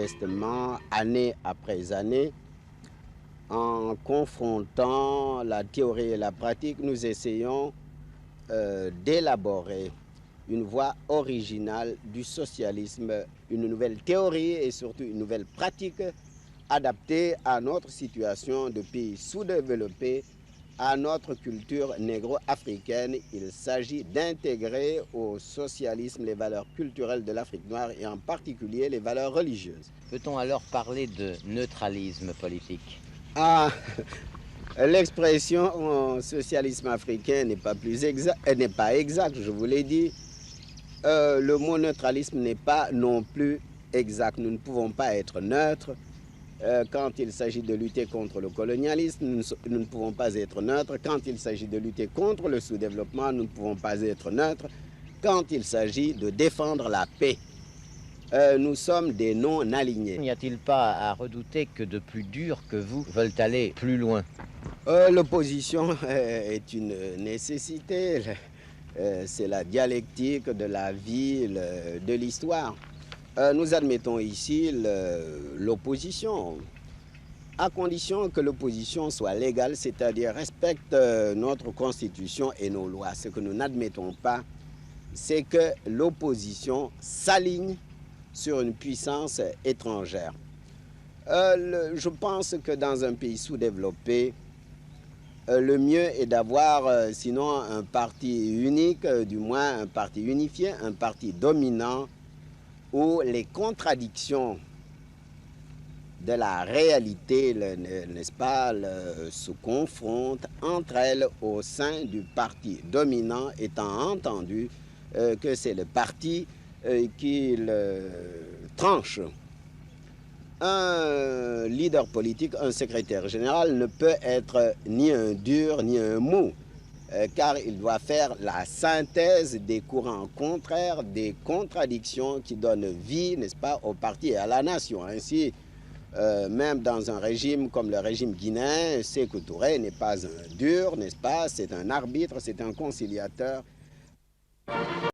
modestement, année après année, en confrontant la théorie et la pratique, nous essayons d'élaborer une voie originale du socialisme, une nouvelle théorie et surtout une nouvelle pratique adaptée à notre situation de pays sous-développé, à notre culture négro-africaine. Il s'agit d'intégrer au socialisme les valeurs culturelles de l'Afrique noire et en particulier les valeurs religieuses. Peut-on alors parler de neutralisme politique? Ah, l'expression socialisme africain n'est pas exacte, je vous l'ai dit. Le mot neutralisme n'est pas non plus exact. Nous ne pouvons pas être neutres. Quand il s'agit de lutter contre le colonialisme, nous ne pouvons pas être neutres. Quand il s'agit de lutter contre le sous-développement, nous ne pouvons pas être neutres. Quand il s'agit de défendre la paix, nous sommes des non-alignés. N'y a-t-il pas à redouter que de plus durs que vous veulent aller plus loin? L'opposition est une nécessité. C'est la dialectique de la vie, de l'histoire. Nous admettons ici l'opposition, à condition que l'opposition soit légale, c'est-à-dire respecte notre constitution et nos lois. Ce que nous n'admettons pas, c'est que l'opposition s'aligne sur une puissance étrangère. Je pense que dans un pays sous-développé, le mieux est d'avoir, sinon un parti unique, du moins un parti unifié, un parti dominant, où les contradictions de la réalité, n'est-ce pas, se confrontent entre elles au sein du parti dominant, étant entendu que c'est le parti qui le tranche. Un leader politique, un secrétaire général ne peut être ni un dur ni un mou, car il doit faire la synthèse des courants contraires, des contradictions qui donnent vie, n'est-ce pas, au parti et à la nation. Ainsi, même dans un régime comme le régime guinéen, Sékou Touré n'est pas un dur, n'est-ce pas, c'est un arbitre, c'est un conciliateur.